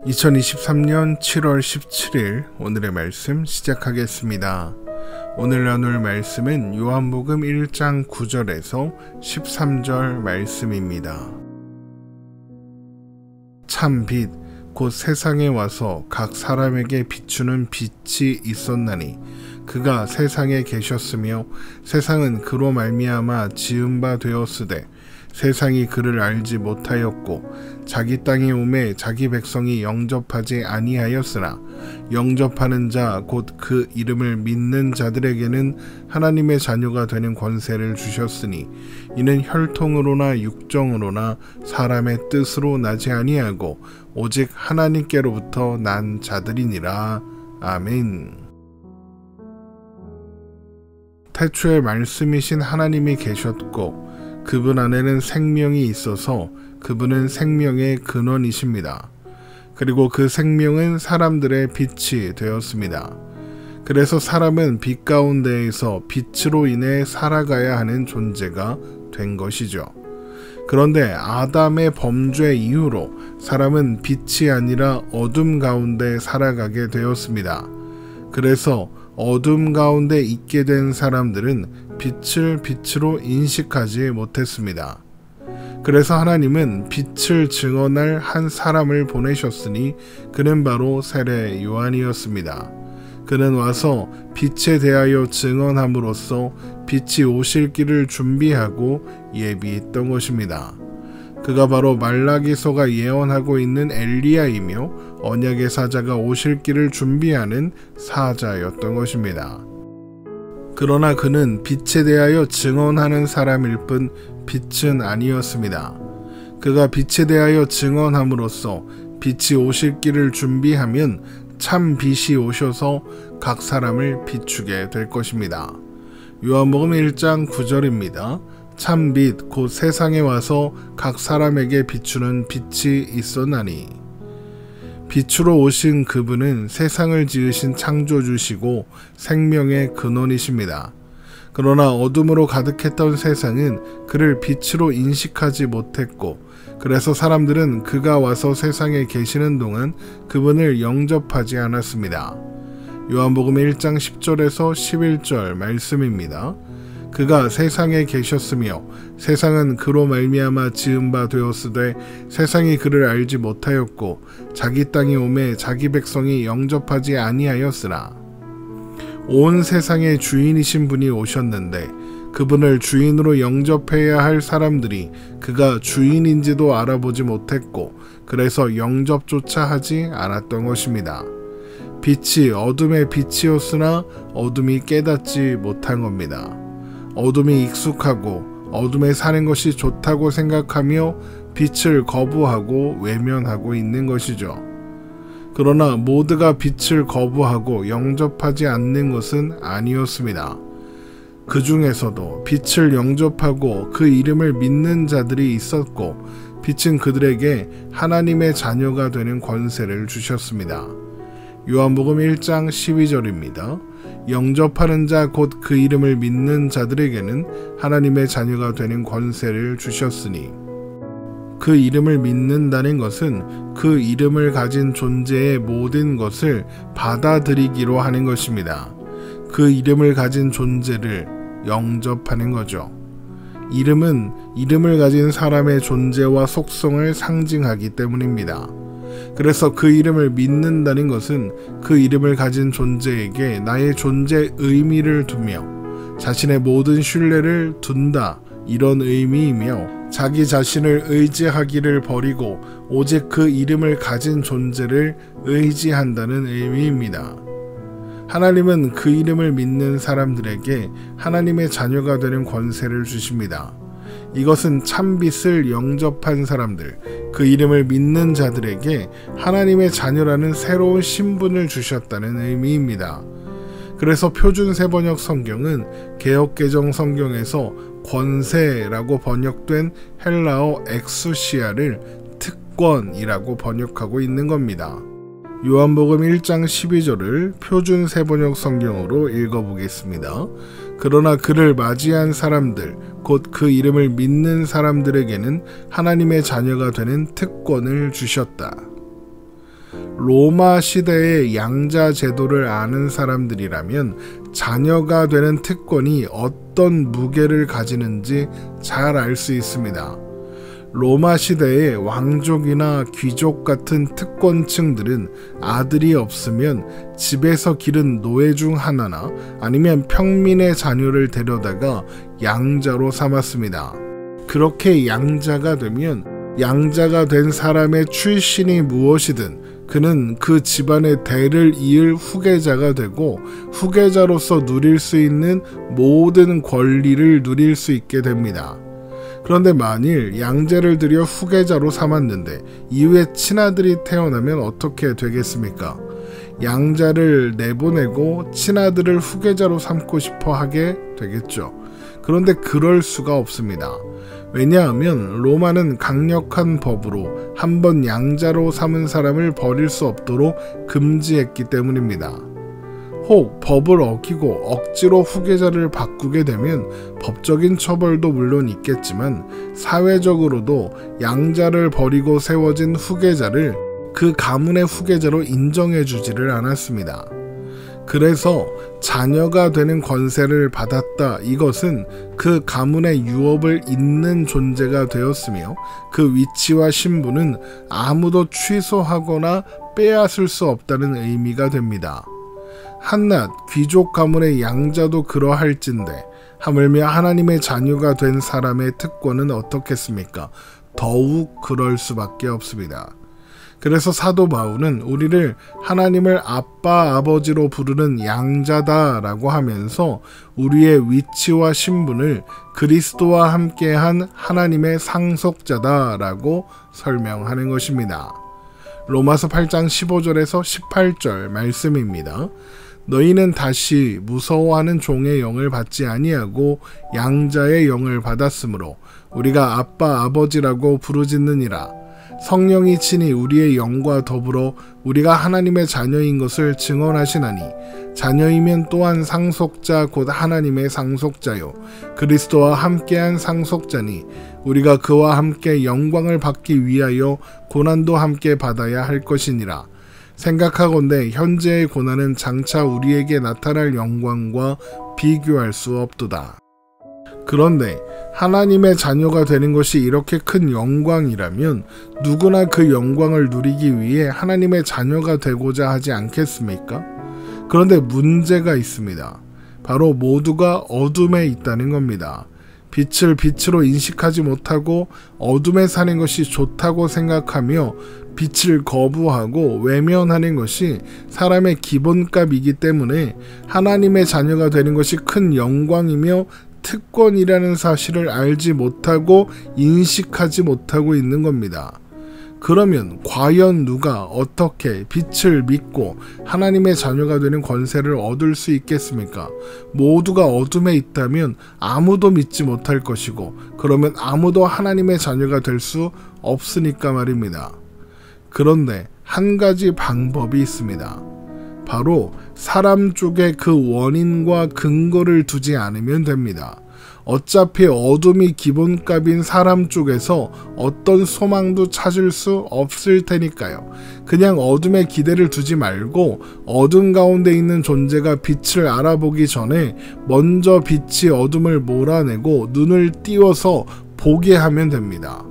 (2023년 7월 17일) 오늘의 말씀 시작하겠습니다. 오늘 나눌 말씀은 요한복음 1장 9절에서 13절 말씀입니다. 참 빛 곧 세상에 와서 각 사람에게 비추는 빛이 있었나니 그가 세상에 계셨으며 세상은 그로 말미암아 지은 바 되었으되 세상이 그를 알지 못하였고 자기 땅에 오매 자기 백성이 영접하지 아니하였으나 영접하는 자 곧 그 이름을 믿는 자들에게는 하나님의 자녀가 되는 권세를 주셨으니 이는 혈통으로나 육정으로나 사람의 뜻으로 나지 아니하고 오직 하나님께로부터 난 자들이니라. 아멘. 태초에 말씀이신 하나님이 계셨고 그분 안에는 생명이 있어서 그분은 생명의 근원이십니다. 그리고 그 생명은 사람들의 빛이 되었습니다. 그래서 사람은 빛 가운데에서 빛으로 인해 살아가야 하는 존재가 된 것이죠. 그런데 아담의 범죄 이후로 사람은 빛이 아니라 어둠 가운데 살아가게 되었습니다. 그래서 어둠 가운데 있게 된 사람들은 빛을 빛으로 인식하지 못했습니다. 그래서 하나님은 빛을 증언할 한 사람을 보내셨으니 그는 바로 세례 요한이었습니다. 그는 와서 빛에 대하여 증언함으로써 빛이 오실 길을 준비하고 예비했던 것입니다. 그가 바로 말라기서가 예언하고 있는 엘리야이며 언약의 사자가 오실 길을 준비하는 사자였던 것입니다. 그러나 그는 빛에 대하여 증언하는 사람일 뿐 빛은 아니었습니다. 그가 빛에 대하여 증언함으로써 빛이 오실 길을 준비하면 참 빛이 오셔서 각 사람을 비추게 될 것입니다. 요한복음 1장 9절입니다. 참 빛 곧 세상에 와서 각 사람에게 비추는 빛이 있었나니 빛으로 오신 그분은 세상을 지으신 창조주시고 생명의 근원이십니다. 그러나 어둠으로 가득했던 세상은 그를 빛으로 인식하지 못했고 그래서 사람들은 그가 와서 세상에 계시는 동안 그분을 영접하지 않았습니다. 요한복음 1장 10절에서 11절 말씀입니다. 그가 세상에 계셨으며 세상은 그로 말미암아 지은 바 되었으되 세상이 그를 알지 못하였고 자기 땅에 오매 자기 백성이 영접하지 아니하였으나 온 세상의 주인이신 분이 오셨는데 그분을 주인으로 영접해야 할 사람들이 그가 주인인지도 알아보지 못했고 그래서 영접조차 하지 않았던 것입니다. 빛이 어둠의 빛이었으나 어둠이 깨닫지 못한 겁니다. 어둠이 익숙하고 어둠에 사는 것이 좋다고 생각하며 빛을 거부하고 외면하고 있는 것이죠. 그러나 모두가 빛을 거부하고 영접하지 않는 것은 아니었습니다. 그 중에서도 빛을 영접하고 그 이름을 믿는 자들이 있었고 빛은 그들에게 하나님의 자녀가 되는 권세를 주셨습니다. 요한복음 1장 12절입니다. 영접하는 자 곧 그 이름을 믿는 자들에게는 하나님의 자녀가 되는 권세를 주셨으니 그 이름을 믿는다는 것은 그 이름을 가진 존재의 모든 것을 받아들이기로 하는 것입니다. 그 이름을 가진 존재를 영접하는 거죠. 이름은 이름을 가진 사람의 존재와 속성을 상징하기 때문입니다. 그래서 그 이름을 믿는다는 것은 그 이름을 가진 존재에게 나의 존재 의미를 두며 자신의 모든 신뢰를 둔다 이런 의미이며 자기 자신을 의지하기를 버리고 오직 그 이름을 가진 존재를 의지한다는 의미입니다. 하나님은 그 이름을 믿는 사람들에게 하나님의 자녀가 되는 권세를 주십니다. 이것은 참빛을 영접한 사람들, 그 이름을 믿는 자들에게 하나님의 자녀라는 새로운 신분을 주셨다는 의미입니다. 그래서 표준 세번역 성경은 개역개정 성경에서 권세라고 번역된 헬라어 엑수시아를 특권이라고 번역하고 있는 겁니다. 요한복음 1장 12절을 표준 세번역 성경으로 읽어보겠습니다. 그러나 그를 맞이한 사람들, 곧 그 이름을 믿는 사람들에게는 하나님의 자녀가 되는 특권을 주셨다. 로마 시대의 양자 제도를 아는 사람들이라면 자녀가 되는 특권이 어떤 무게를 가지는지 잘 알 수 있습니다. 로마 시대의 왕족이나 귀족 같은 특권층들은 아들이 없으면 집에서 기른 노예 중 하나나 아니면 평민의 자녀를 데려다가 양자로 삼았습니다. 그렇게 양자가 되면 양자가 된 사람의 출신이 무엇이든 그는 그 집안의 대를 이을 후계자가 되고 후계자로서 누릴 수 있는 모든 권리를 누릴 수 있게 됩니다. 그런데 만일 양자를 들여 후계자로 삼았는데 이후에 친아들이 태어나면 어떻게 되겠습니까? 양자를 내보내고 친아들을 후계자로 삼고 싶어 하게 되겠죠. 그런데 그럴 수가 없습니다. 왜냐하면 로마는 강력한 법으로 한번 양자로 삼은 사람을 버릴 수 없도록 금지했기 때문입니다. 혹 법을 어기고 억지로 후계자를 바꾸게 되면 법적인 처벌도 물론 있겠지만 사회적으로도 양자를 버리고 세워진 후계자를 그 가문의 후계자로 인정해주지를 않았습니다. 그래서 자녀가 되는 권세를 받았다. 이것은 그 가문의 유업을 잇는 존재가 되었으며 그 위치와 신분은 아무도 취소하거나 빼앗을 수 없다는 의미가 됩니다. 한낱 귀족 가문의 양자도 그러할진데 하물며 하나님의 자녀가 된 사람의 특권은 어떻겠습니까? 더욱 그럴 수밖에 없습니다. 그래서 사도 바울은 우리를 하나님을 아빠 아버지로 부르는 양자다라고 하면서 우리의 위치와 신분을 그리스도와 함께한 하나님의 상속자다라고 설명하는 것입니다. 로마서 8장 15절에서 18절 말씀입니다. 너희는 다시 무서워하는 종의 영을 받지 아니하고 양자의 영을 받았으므로 우리가 아빠 아버지라고 부르짖느니라. 성령이 친히 우리의 영과 더불어 우리가 하나님의 자녀인 것을 증언하시나니 자녀이면 또한 상속자 곧 하나님의 상속자요 그리스도와 함께한 상속자니 우리가 그와 함께 영광을 받기 위하여 고난도 함께 받아야 할 것이니라. 생각하건대 현재의 고난은 장차 우리에게 나타날 영광과 비교할 수 없도다. 그런데 하나님의 자녀가 되는 것이 이렇게 큰 영광이라면 누구나 그 영광을 누리기 위해 하나님의 자녀가 되고자 하지 않겠습니까? 그런데 문제가 있습니다. 바로 모두가 어둠에 있다는 겁니다. 빛을 빛으로 인식하지 못하고 어둠에 사는 것이 좋다고 생각하며 빛을 거부하고 외면하는 것이 사람의 기본값이기 때문에 하나님의 자녀가 되는 것이 큰 영광이며 특권이라는 사실을 알지 못하고 인식하지 못하고 있는 겁니다. 그러면 과연 누가 어떻게 빛을 믿고 하나님의 자녀가 되는 권세를 얻을 수 있겠습니까? 모두가 어둠에 있다면 아무도 믿지 못할 것이고 그러면 아무도 하나님의 자녀가 될 수 없으니까 말입니다. 그런데 한 가지 방법이 있습니다. 바로 사람 쪽에 그 원인과 근거를 두지 않으면 됩니다. 어차피 어둠이 기본값인 사람 쪽에서 어떤 소망도 찾을 수 없을 테니까요. 그냥 어둠에 기대를 두지 말고 어둠 가운데 있는 존재가 빛을 알아보기 전에 먼저 빛이 어둠을 몰아내고 눈을 띄워서 보게 하면 됩니다.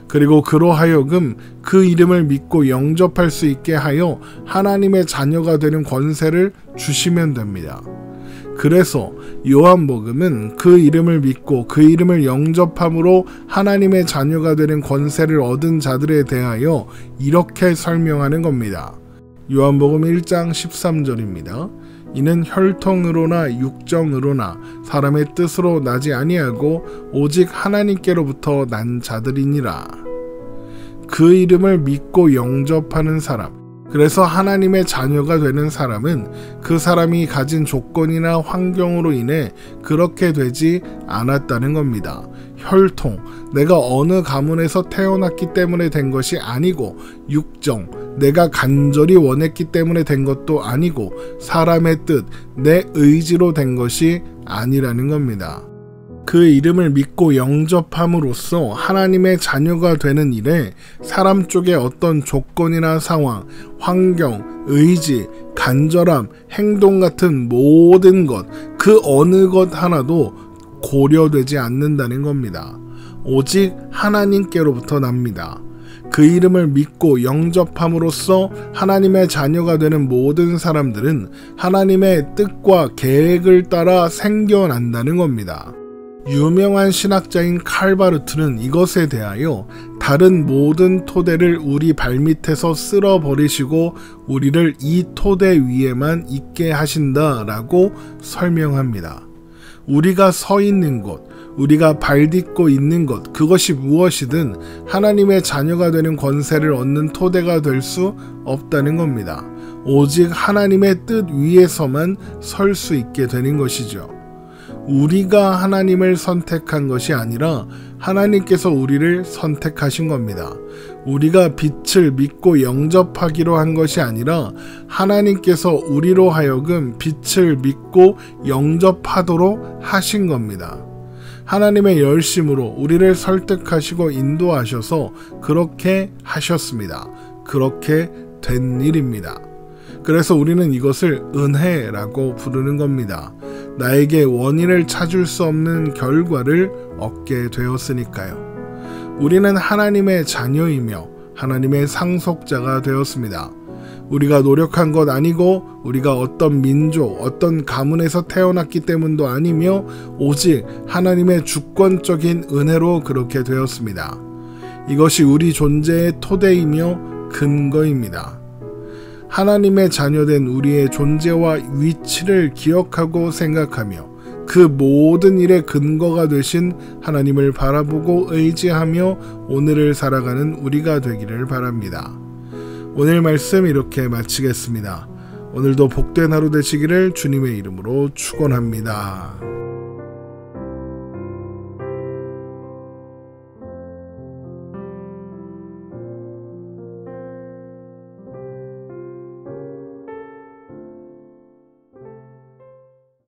그리고 그로하여금 그 이름을 믿고 영접할 수 있게 하여 하나님의 자녀가 되는 권세를 주시면 됩니다. 그래서 요한복음은 그 이름을 믿고 그 이름을 영접함으로 하나님의 자녀가 되는 권세를 얻은 자들에 대하여 이렇게 설명하는 겁니다. 요한복음 1장 13절입니다. 이는 혈통으로나 육정으로나 사람의 뜻으로 나지 아니하고 오직 하나님께로부터 난 자들이니라. 그 이름을 믿고 영접하는 사람, 그래서 하나님의 자녀가 되는 사람은 그 사람이 가진 조건이나 환경으로 인해 그렇게 되지 않았다는 겁니다. 혈통, 내가 어느 가문에서 태어났기 때문에 된 것이 아니고 육정, 내가 간절히 원했기 때문에 된 것도 아니고 사람의 뜻, 내 의지로 된 것이 아니라는 겁니다. 그 이름을 믿고 영접함으로써 하나님의 자녀가 되는 일에 사람 쪽의 어떤 조건이나 상황, 환경, 의지, 간절함, 행동 같은 모든 것, 그 어느 것 하나도 고려되지 않는다는 겁니다. 오직 하나님께로부터 납니다. 그 이름을 믿고 영접함으로써 하나님의 자녀가 되는 모든 사람들은 하나님의 뜻과 계획을 따라 생겨난다는 겁니다. 유명한 신학자인 칼바르트는 이것에 대하여 다른 모든 토대를 우리 발밑에서 쓸어버리시고 우리를 이 토대 위에만 있게 하신다라고 설명합니다. 우리가 서 있는 곳, 우리가 발딛고 있는 것, 그것이 무엇이든 하나님의 자녀가 되는 권세를 얻는 토대가 될 수 없다는 겁니다. 오직 하나님의 뜻 위에서만 설 수 있게 되는 것이죠. 우리가 하나님을 선택한 것이 아니라 하나님께서 우리를 선택하신 겁니다. 우리가 빛을 믿고 영접하기로 한 것이 아니라 하나님께서 우리로 하여금 빛을 믿고 영접하도록 하신 겁니다. 하나님의 열심으로 우리를 설득하시고 인도하셔서 그렇게 하셨습니다. 그렇게 된 일입니다. 그래서 우리는 이것을 은혜라고 부르는 겁니다. 나에게 원인을 찾을 수 없는 결과를 얻게 되었으니까요. 우리는 하나님의 자녀이며 하나님의 상속자가 되었습니다. 우리가 노력한 것 아니고 우리가 어떤 민족, 어떤 가문에서 태어났기 때문도 아니며 오직 하나님의 주권적인 은혜로 그렇게 되었습니다. 이것이 우리 존재의 토대이며 근거입니다. 하나님의 자녀된 우리의 존재와 위치를 기억하고 생각하며 그 모든 일의 근거가 되신 하나님을 바라보고 의지하며 오늘을 살아가는 우리가 되기를 바랍니다. 오늘 말씀 이렇게 마치겠습니다. 오늘도 복된 하루 되시기를 주님의 이름으로 축원합니다.